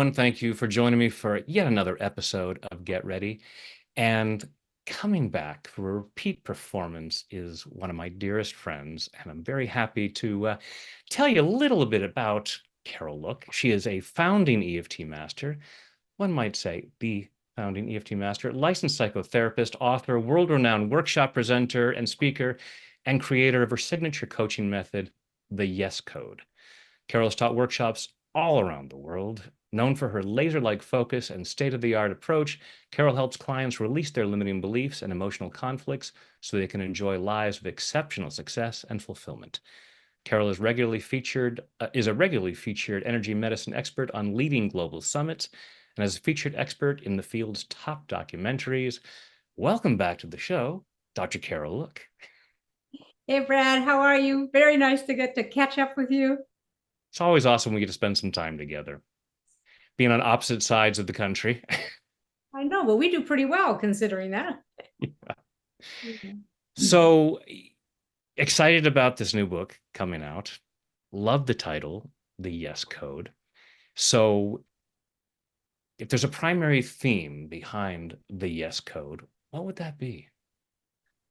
everyone. Thank you for joining me for yet another episode of Get Ready. And coming back for a repeat performance is one of my dearest friends, and I'm very happy to tell you a little bit about Carol Look. She is a founding EFT master, one might say the founding EFT master, licensed psychotherapist, author, world-renowned workshop presenter and speaker, and creator of her signature coaching method, the Yes Code. Carol has taught workshops all around the world. Known for her laser-like focus and state-of-the-art approach, Carol helps clients release their limiting beliefs and emotional conflicts so they can enjoy lives of exceptional success and fulfillment. Carol is a regularly featured energy medicine expert on leading global summits and is a featured expert in the field's top documentaries. Welcome back to the show, Dr. Carol Look. Hey, Brad, how are you? Very nice to get to catch up with you. It's always awesome when we get to spend some time together, being on opposite sides of the country. I know, but we do pretty well considering that. Yeah. So excited about this new book coming out. Love the title, The Yes Code. So if there's a primary theme behind the Yes Code, what would that be?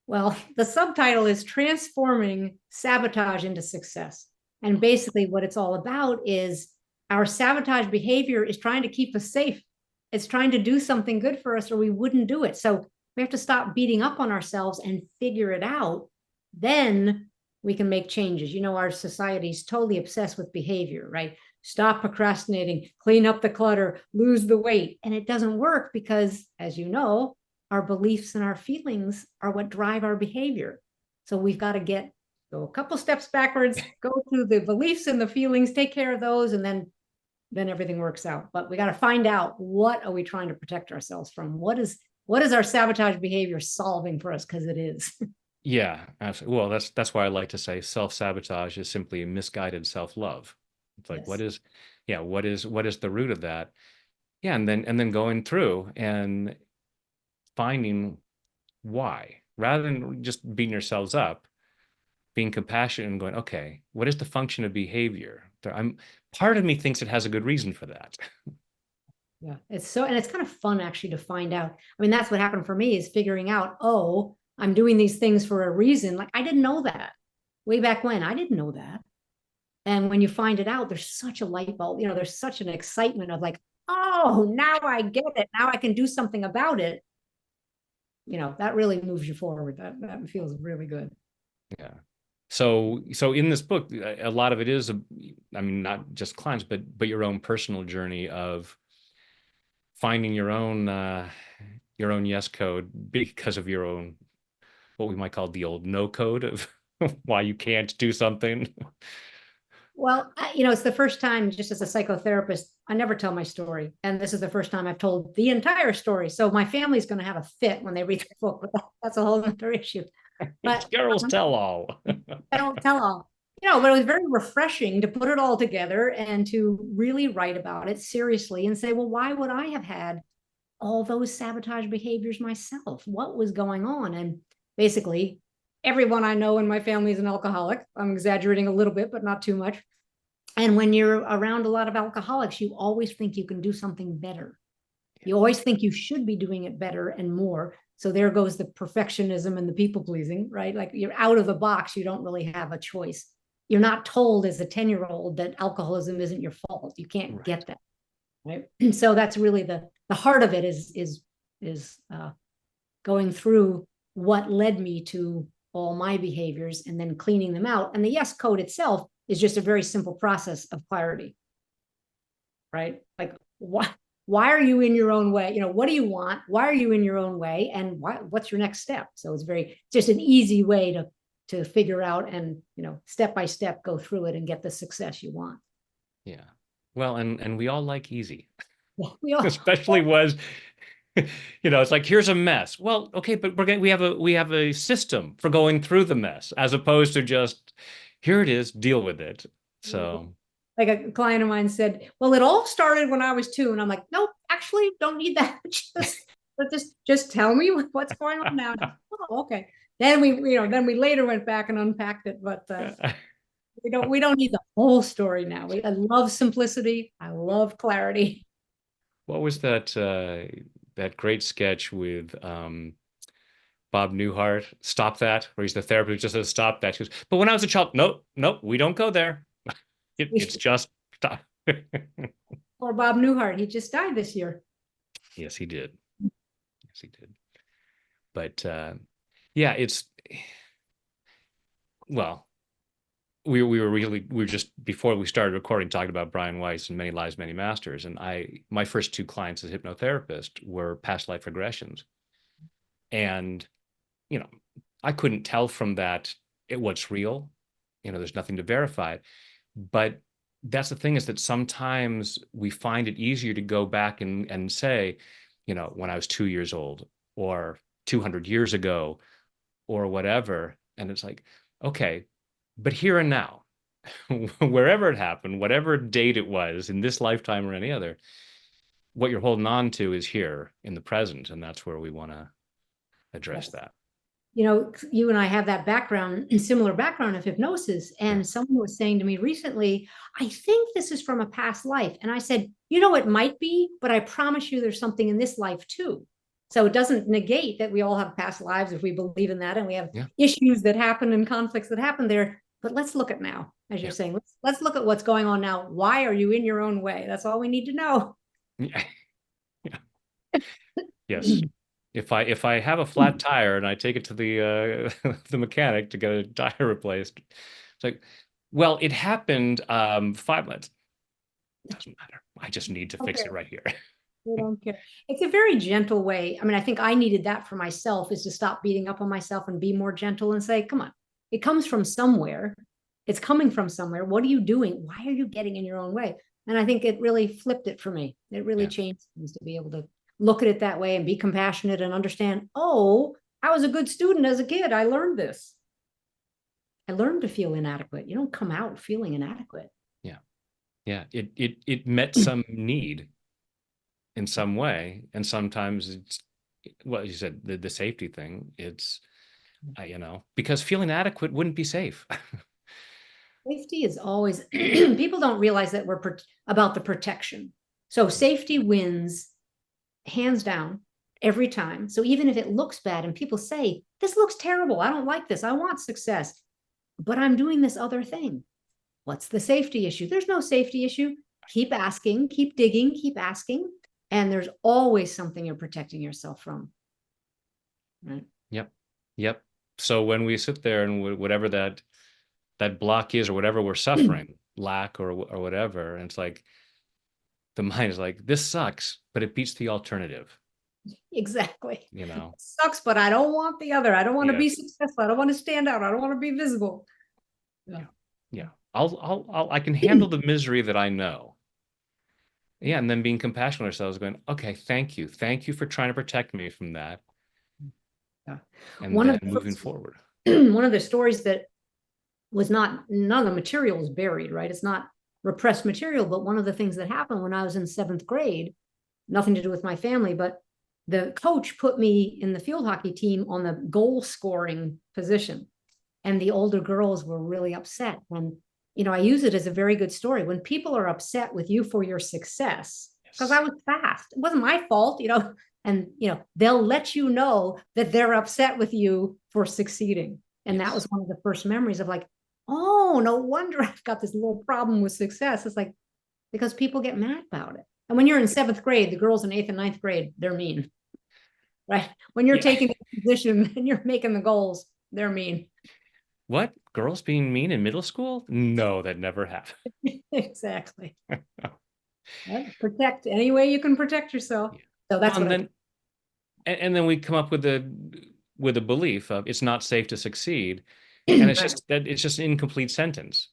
Well, the subtitle is Transforming Sabotage into Success. And basically what it's all about is our sabotage behavior is trying to keep us safe. It's trying to do something good for us or we wouldn't do it. So we have to stop beating up on ourselves and figure it out. Then we can make changes. You know, our society is totally obsessed with behavior, right? Stop procrastinating, clean up the clutter, lose the weight. And it doesn't work because, as you know, our beliefs and our feelings are what drive our behavior. So we've got to go a couple steps backwards, go through the beliefs and the feelings, take care of those, and then everything works out. But we got to find out, what are we trying to protect ourselves from? What is our sabotage behavior solving for us? Because it is. Yeah, absolutely. Well, that's why I like to say self-sabotage is simply misguided self-love. It's like, Yes. what is the root of that? Yeah, and then going through and finding why, rather than just beating yourselves up, being compassionate and going, okay, what is the function of behavior? Part of me thinks it has a good reason for that. Yeah, and it's kind of fun actually to find out. I mean, that's what happened for me, is figuring out, oh, I'm doing these things for a reason. Like, I didn't know that way back when. I didn't know that. And when you find it out, there's such a light bulb, there's such an excitement of like, oh, now I get it. Now I can do something about it. That really moves you forward. That feels really good. Yeah. So in this book, a lot of it is, I mean, not just clients, but your own personal journey of finding your own yes code because of your own, what we might call the old no code of why you can't do something. Well, it's the first time, just as a psychotherapist, I never tell my story. And this is the first time I've told the entire story. So my family's going to have a fit when they read the book, but that's a whole other issue. It's But Carol's tell-all. I don't tell all. But it was very refreshing to put it all together and to really write about it seriously and say, well, why would I have had all those sabotage behaviors myself? What was going on? And basically, everyone I know in my family is an alcoholic. I'm exaggerating a little bit, but not too much. And when you're around a lot of alcoholics, you always think you can do something better. You always think you should be doing it better and more. So there goes the perfectionism and the people pleasing, right? Like, you're out of the box. You don't really have a choice. You're not told as a 10-year-old that alcoholism isn't your fault. You can't Right. get that, right? So that's really the heart of it, is going through what led me to all my behaviors and then cleaning them out. And the Yes Code itself is just a very simple process of clarity, right? Like, why are you in your own way? What do you want? Why are you in your own way? And what's your next step? So it's just an easy way to figure out and, step by step go through it and get the success you want. Yeah. Well, and we all like easy. Yeah, we all, Especially it's like, here's a mess. Well, okay, but we have a system for going through the mess, as opposed to just, here it is, deal with it. So like a client of mine said, well, it all started when I was 2. And I'm like, nope, actually don't need that. just tell me what's going on now. Oh, okay. Then we later went back and unpacked it, but we don't need the whole story now. I love simplicity. I love clarity. what was that great sketch with Bob Newhart? Stop that, where he's the therapist who just says stop that. She goes, but when I was a child, nope, nope, we don't go there. It's just stop. Or Bob Newhart, he just died this year. Yes, he did. Yes, he did. But yeah, it's well, we were just before we started recording talking about Brian Weiss and Many Lives, Many Masters, and my first two clients as hypnotherapist were past life regressions, and you know I couldn't tell from that what's real. There's nothing to verify it, but that's the thing is that sometimes we find it easier to go back and say, when I was 2 years old or 200 years ago or whatever, and it's like, okay, but here and now, wherever it happened, whatever date it was in this lifetime or any other, what you're holding on to is here in the present, and that's where we want to address Yes. that. You and I have that background, similar background of hypnosis. Yeah, And someone was saying to me recently, I think this is from a past life. And I said, it might be, but I promise you there's something in this life too. So it doesn't negate that we all have past lives if we believe in that and we have yeah, issues that happen and conflicts that happen there. But let's look at now, as you're yeah, saying, let's look at what's going on now. Why are you in your own way? That's all we need to know. yeah, yeah. Yes. If I have a flat tire and I take it to the mechanic to get a tire replaced, it's like, well, it happened 5 months. Doesn't matter. I just need to fix Okay. it right here. They don't care. It's a very gentle way. I mean, I think I needed that for myself, is to stop beating up on myself and be more gentle and say, come on, it comes from somewhere. It's coming from somewhere. What are you doing? Why are you getting in your own way? And I think it really flipped it for me. It really Yeah. changed things to be able to look at it that way and be compassionate and understand, oh, I was a good student as a kid. I learned this. I learned to feel inadequate. You don't come out feeling inadequate. Yeah. Yeah. It met some need in some way, and sometimes it's well, you said the safety thing. It's because feeling adequate wouldn't be safe. Safety is always, people don't realize that we're about the protection. So safety wins hands down every time. So even if it looks bad and people say, this looks terrible, I don't like this, I want success, but I'm doing this other thing. What's the safety issue? There's no safety issue. Keep asking, keep digging, keep asking. And there's always something you're protecting yourself from. Right. Yep. Yep. So when we sit there and whatever that block is or whatever we're suffering, lack or whatever, and it's like the mind is like, this sucks, but it beats the alternative. Exactly. You It know? sucks, but I don't want the other. I don't want to be Yes. successful. I don't want to stand out. I don't want to be visible. Yeah. Yeah. Yeah. I can handle the misery that I know. Yeah. And then being compassionate with ourselves, going, okay, thank you. Thank you for trying to protect me from that. Yeah. And One then of the moving first, forward. one of the stories that was not, none of the material is buried, right? It's not repressed material, but one of the things that happened when I was in seventh grade, nothing to do with my family, but the coach put me in the field hockey team on the goal scoring position. And the older girls were really upset. And, I use it as a very good story. When people are upset with you for your success, because I Yes. was fast, it wasn't my fault, and, they'll let you know that they're upset with you for succeeding. And that was Yes. one of the first memories of like, oh, no wonder I've got this little problem with success. It's like, because people get mad about it. And when you're in seventh grade, the girls in eighth and ninth grade, they're mean, right? When you're Yeah. taking a position and you're making the goals, they're mean. What? Girls being mean in middle school? No, that never happened. Exactly. Protect any way you can protect yourself. Yeah. So Well, that's what and I then and then we come up with a belief of it's not safe to succeed. And it's right. just that it's just an incomplete sentence.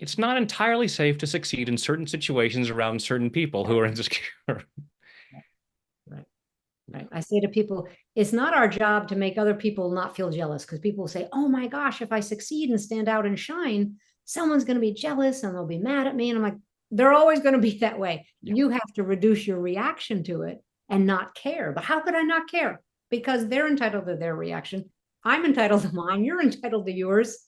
It's not entirely safe to succeed in certain situations around certain people who are insecure. Right. Right. I say to people, it's not our job to make other people not feel jealous, because people say, oh my gosh, if I succeed and stand out and shine, someone's going to be jealous and they'll be mad at me. And I'm like, they're always going to be that way. Yeah. You have to reduce your reaction to it and not care. But how could I not care? Because they're entitled to their reaction. I'm entitled to mine. You're entitled to yours.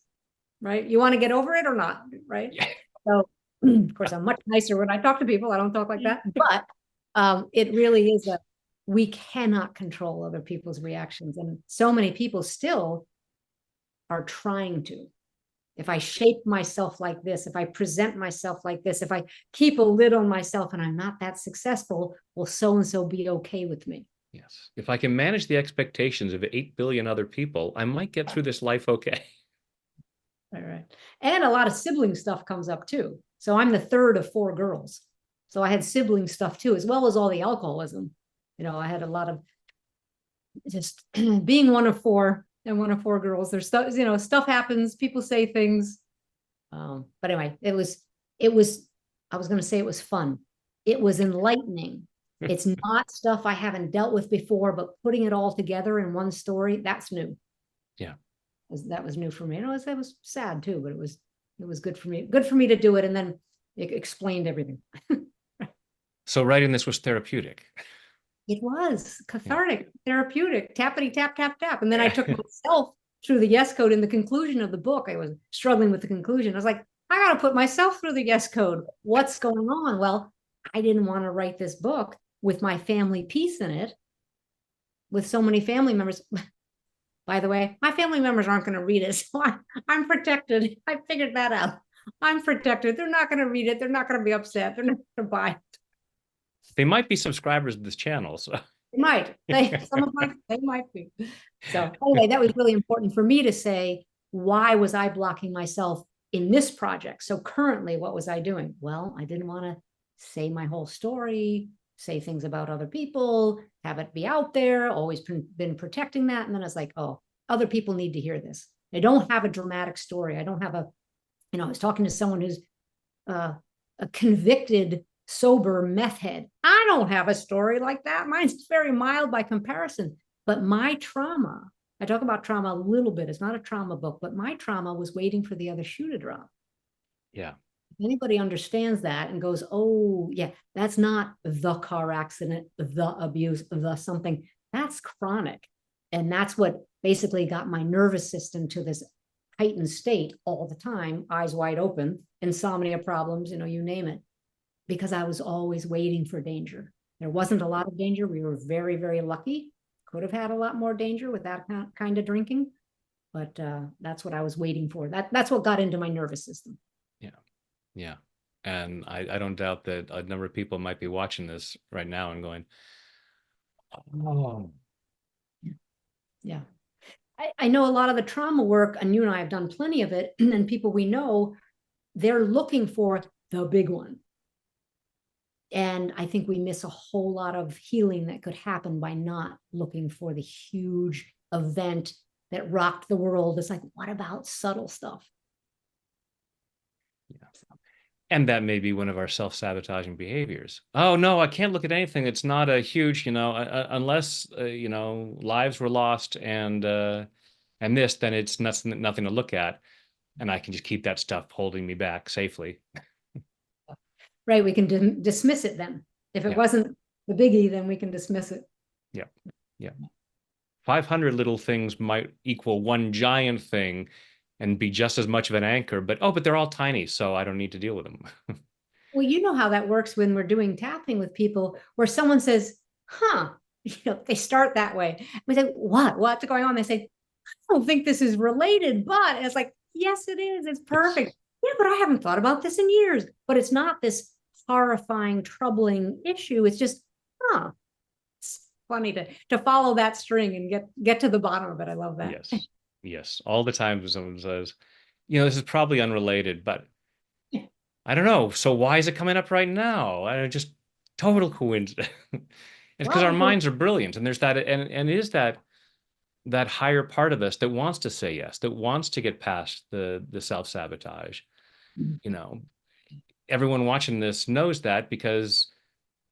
Right. You want to get over it or not? Right. Yeah. So, of course, I'm much nicer when I talk to people. I don't talk like that. But It really is we cannot control other people's reactions. And so many people still are trying to. If I shape myself like this, if I present myself like this, if I keep a lid on myself and I'm not that successful, will so and so be okay with me? Yes. If I can manage the expectations of 8 billion other people, I might get through this life okay. All right. And a lot of sibling stuff comes up too. So I'm the third of four girls. So I had sibling stuff too, as well as all the alcoholism. I had a lot of just being one of four and one of four girls. There's stuff, stuff happens, people say things. But anyway, it was, I was going to say it was fun. It was enlightening. It's not stuff I haven't dealt with before, but putting it all together in one story, that's new. Yeah. That was new for me. And it was sad too, but it was good for me. Good for me to do it. And then it explained everything. So writing this was therapeutic. It was cathartic, therapeutic, tappity tap, tap, tap. And then I took myself through the yes code in the conclusion of the book. I was struggling with the conclusion. I was like, I got to put myself through the yes code. What's going on? Well, I didn't want to write this book with my family piece in it, with so many family members. By the way, my family members aren't going to read it. So I'm protected. I figured that out. I'm protected. They're not going to read it. They're not going to be upset. They're not going to buy it. They might be subscribers to this channel. So They might. They might be. So anyway, that was really important for me to say, why was I blocking myself in this project? So currently, what was I doing? Well, I didn't want to say my whole story, say things about other people, have it be out there, always been protecting that. And then I was like, oh, other people need to hear this. I don't have a dramatic story. I don't have I was talking to someone who's a convicted sober meth head. I don't have a story like that. Mine's very mild by comparison. But my trauma, I talk about trauma a little bit. It's not a trauma book, but my trauma was waiting for the other shoe to drop. yeah. If anybody understands that and goes, oh, yeah, that's not the car accident, the abuse, the something. That's chronic. And that's what basically got my nervous system to this heightened state all the time, eyes wide open, insomnia problems, you name it, because I was always waiting for danger. There wasn't a lot of danger. We were very, very lucky. Could have had a lot more danger with that kind of drinking, but that's what I was waiting for. That's what got into my nervous system. Yeah. Yeah. And I don't doubt that a number of people might be watching this right now and going, oh. Yeah. I know a lot of the trauma work, and you and I have done plenty of it, and people we know, they're looking for the big one. And I think we miss a whole lot of healing that could happen by not looking for the huge event that rocked the world. It's like, what about subtle stuff? Yeah. And that may be one of our self-sabotaging behaviors. Oh, no, I can't look at anything. It's not a huge, unless, lives were lost and this, then it's nothing to look at. And I can just keep that stuff holding me back safely. Right. We can dismiss it then. If it wasn't the biggie, then we can dismiss it. Yeah. Yeah. 500 little things might equal one giant thing and be just as much of an anchor, but they're all tiny, so I don't need to deal with them. Well, you know how that works when we're doing tapping with people where someone says, huh, they start that way. We say, what's going on? They say, I don't think this is related, but it's like, yes, it is. It's perfect. Yeah, but I haven't thought about this in years. But it's not this horrifying, troubling issue. It's just, it's funny to follow that string and get to the bottom of it. I love that. Yes. Yes. All the time when someone says, this is probably unrelated, but I don't know. So why is it coming up right now? I just total coincidence. It's because our minds are brilliant, and there's that, and is that higher part of us that wants to say yes, that wants to get past the self-sabotage. Everyone watching this knows that, because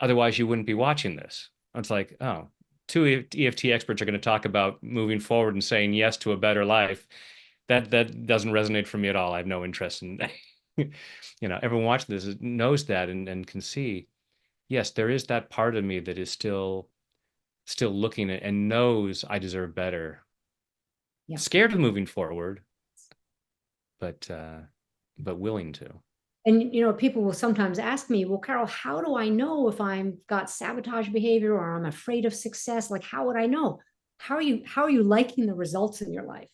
otherwise you wouldn't be watching this. It's like, oh, two EFT experts are going to talk about moving forward and saying yes to a better life. That doesn't resonate for me at all. I have no interest in everyone watching this knows that and can see, yes, there is that part of me that is still looking at and knows I deserve better. Scared of moving forward, but willing to. And people will sometimes ask me, well, Carol, how do I know if I'm got sabotage behavior or I'm afraid of success? Like, how would I know? How are you liking the results in your life?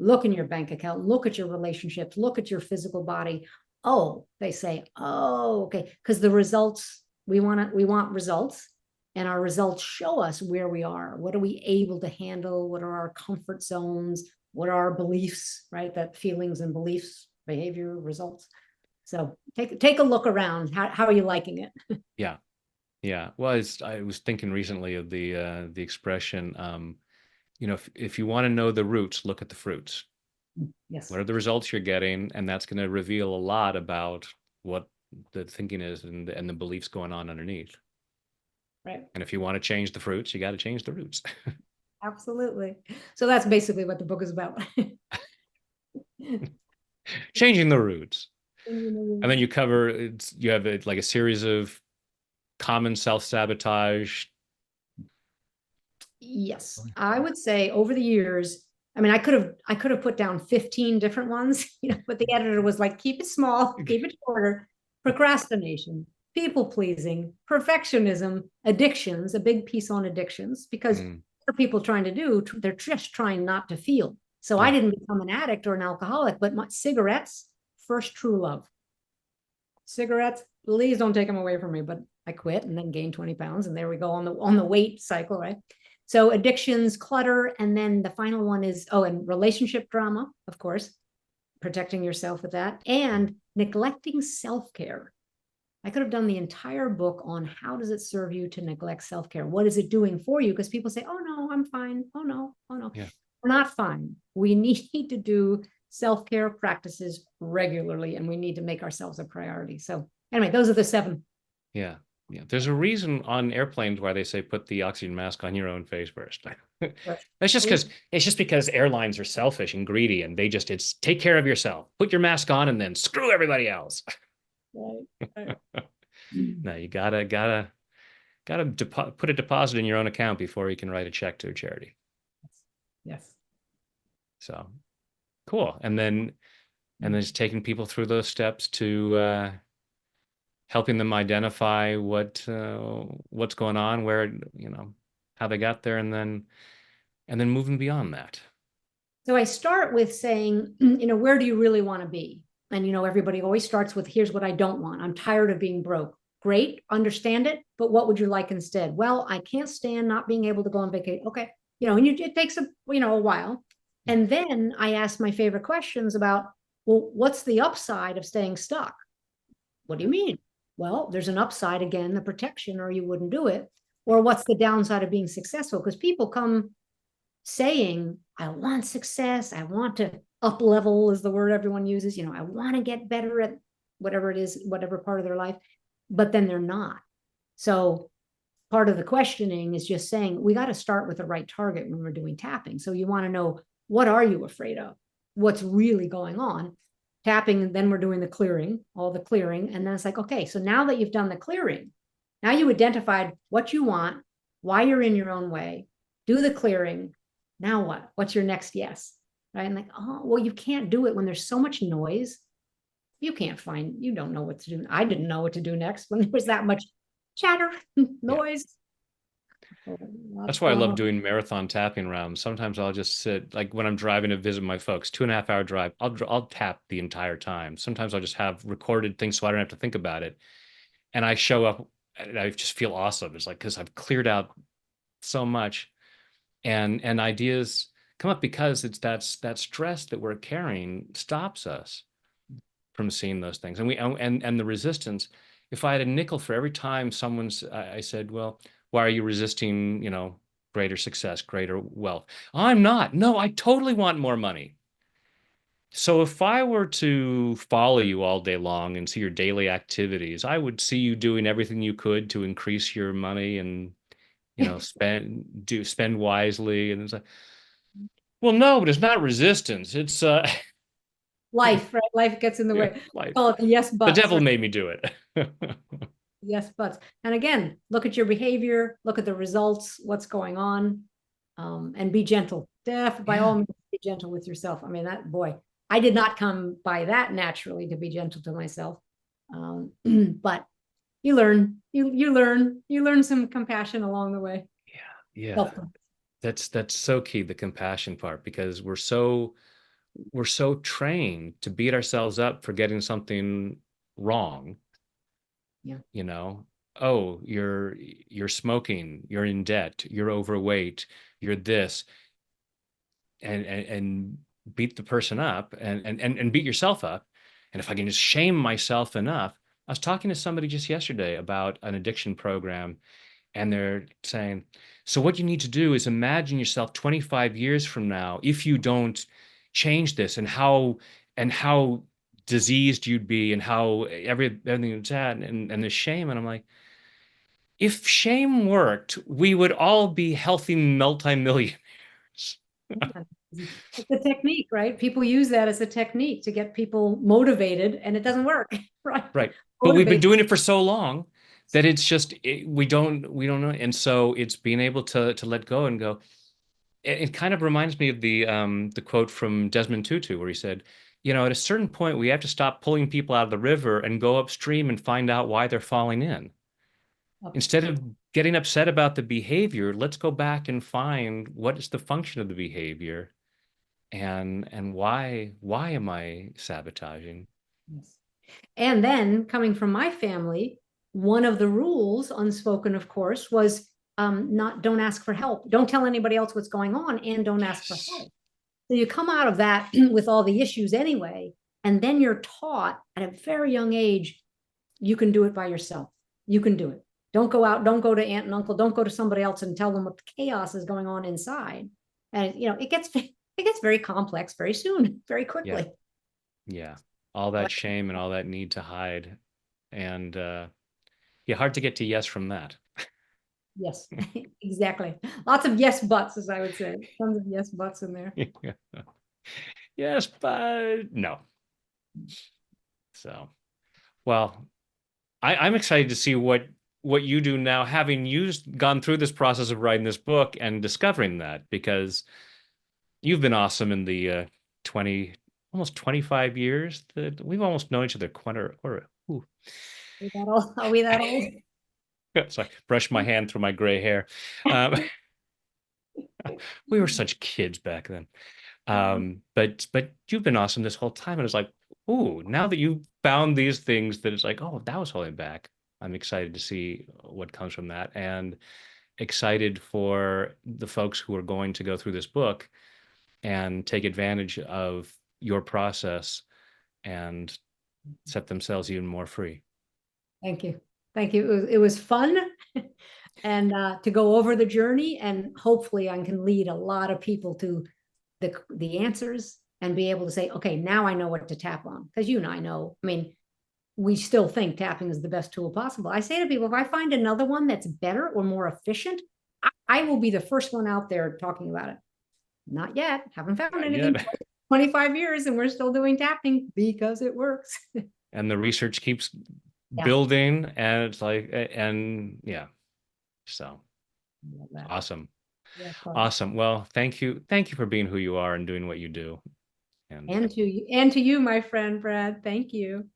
Look in your bank account, look at your relationships, look at your physical body. Oh, they say, oh, okay. Because the results, we want results, and our results show us where we are. What are we able to handle? What are our comfort zones? What are our beliefs, right? That feelings and beliefs, behavior, results. So take a look around. How are you liking it? Yeah. Yeah. Well, I was thinking recently of the expression, if you want to know the roots, look at the fruits. What Yes, are the results you're getting? And that's going to reveal a lot about what the thinking is and the beliefs going on underneath. right. And if you want to change the fruits, you got to change the roots. Absolutely. So that's basically what the book is about. Changing the roots. And then you have like a series of common self-sabotage. Yes, I would say over the years, I mean, I could have put down 15 different ones, but the editor was like, keep it small, keep it shorter. Procrastination, people pleasing, perfectionism, addictions, a big piece on addictions, because Mm, what are people trying to do? They're just trying not to feel. So I yeah. didn't become an addict or an alcoholic, but my cigarettes, first true love. Cigarettes, please don't take them away from me. But I quit and then gained 20 pounds. And there we go on the weight cycle, right? So addictions, clutter, and then the final one is, and relationship drama, of course, protecting yourself with that, and neglecting self-care. I could have done the entire book on how does it serve you to neglect self-care? What is it doing for you? Because people say, oh no, I'm fine. Oh no, oh no. Yeah. We're not fine. We need to do self-care practices regularly, and we need to make ourselves a priority. So anyway, those are the 7. Yeah. Yeah. There's a reason on airplanes why they say put the oxygen mask on your own face first. It's just because airlines are selfish and greedy and it's take care of yourself. Put your mask on and then screw everybody else. Right, right. No, you gotta put a deposit in your own account before you can write a check to a charity. Yes. So cool. And then just taking people through those steps to helping them identify what's going on, where how they got there, and then moving beyond that. So I start with saying, where do you really want to be? And, everybody always starts with, here's what I don't want. I'm tired of being broke. Great, understand it, but what would you like instead? Well, I can't stand not being able to go on vacation. Okay. It takes a while. Yeah. And then I ask my favorite questions about, well, what's the upside of staying stuck? What do you mean? Well, there's an upside again, the protection, or you wouldn't do it. Or what's the downside of being successful? Because people come saying, I want success. I want to up level is the word everyone uses. I want to get better at whatever it is, whatever part of their life, but then they're not. So part of the questioning is just saying, we got to start with the right target when we're doing tapping. So you want to know, what are you afraid of? What's really going on? Tapping, then we're doing the clearing, all the clearing. And then it's like, okay, so now that you've done the clearing, now you identified what you want, why you're in your own way, do the clearing. Now what? What's your next yes? Right? And like, oh, well, you can't do it when there's so much noise. You don't know what to do. I didn't know what to do next when there was that much chatter, Yeah. noise. That's Lots why I going love on. doing marathon tapping rounds. Sometimes I'll just sit, like when I'm driving to visit my folks, 2.5 hour drive, I'll tap the entire time. Sometimes I'll just have recorded things so I don't have to think about it. And I show up and I just feel awesome. It's like, because I've cleared out so much, and ideas come up because it's that stress that we're carrying stops us from seeing those things. And the resistance, if I had a nickel for every time I said, well, why are you resisting, greater success, greater wealth? I'm not. No, I totally want more money. So if I were to follow you all day long and see your daily activities, I would see you doing everything you could to increase your money and, spend wisely. And it's like, well, no, but it's not resistance. It's Life, right? Life gets in the yeah, way. life. Oh, yes, The buts, devil right? made me do it. Yes, buts. And again, look at your behavior, look at the results, what's going on, and be gentle. By all Yeah. means, be gentle with yourself. I mean, that boy, I did not come by that naturally to be gentle to myself. But you learn some compassion along the way. Yeah. Self. That's so key, the compassion part, because we're so trained to beat ourselves up for getting something wrong, Yeah. you know. Oh, you're smoking, you're in debt, you're overweight, you're this, and beat the person up, and beat yourself up. And if I can just shame myself enough, I was talking to somebody just yesterday about an addiction program, and they're saying, so what you need to do is imagine yourself 25 years from now if you don't change this, and how diseased you'd be, and how everything that's that, and the shame. And I'm like, if shame worked, we would all be healthy multimillionaires. Yeah. It's a technique, right? People use that as a technique to get people motivated, and it doesn't work, right? Right. But we've been Motivate. doing it for so long that it's just we don't know. And so it's being able to let go and go. It kind of reminds me of the quote from Desmond Tutu, where he said, at a certain point we have to stop pulling people out of the river and go upstream and find out why they're falling in. Instead of getting upset about the behavior, let's go back and find what is the function of the behavior, and why am I sabotaging? Yes. And then coming from my family, one of the rules, unspoken, of course, was not don't ask for help. Don't tell anybody else what's going on, and don't ask for Yes. help. So you come out of that with all the issues anyway, and then you're taught at a very young age, you can do it by yourself. You can do it. Don't go out, don't go to aunt and uncle, don't go to somebody else and tell them what the chaos is going on inside. And it gets very complex very soon, very Yeah. quickly. Yeah. All that shame and all that need to hide. And yeah, hard to get to yes from that. Yes, exactly. Lots of yes buts, as I would say. Tons of yes buts in there. Yes, but no. So, well, I'm excited to see what you do now, having gone through this process of writing this book and discovering that, because you've been awesome in the 20, almost 25 years that we've almost known each other. Ooh. Are we that old? Sorry, brush my hand through my gray hair. Um, we were such kids back then. But you've been awesome this whole time. And it's like, ooh, now that you found these things, that it's like, oh, that was holding back. I'm excited to see what comes from that, and excited for the folks who are going to go through this book and take advantage of your process and set themselves even more free. Thank you. Thank you. It was fun and to go over the journey, and hopefully I can lead a lot of people to the answers and be able to say, okay, now I know what to tap on. Because you and I know, I mean, we still think tapping is the best tool possible. I say to people, if I find another one that's better or more efficient, I will be the first one out there talking about it. Not yet. Haven't found Not anything. yet. 25 years and we're still doing tapping because it works. And the research keeps Yeah. building, and it's like, and yeah, so Love that. awesome. Yeah, fun. Awesome. Well, thank you for being who you are and doing what you do. And And to you, my friend Brad. Thank you.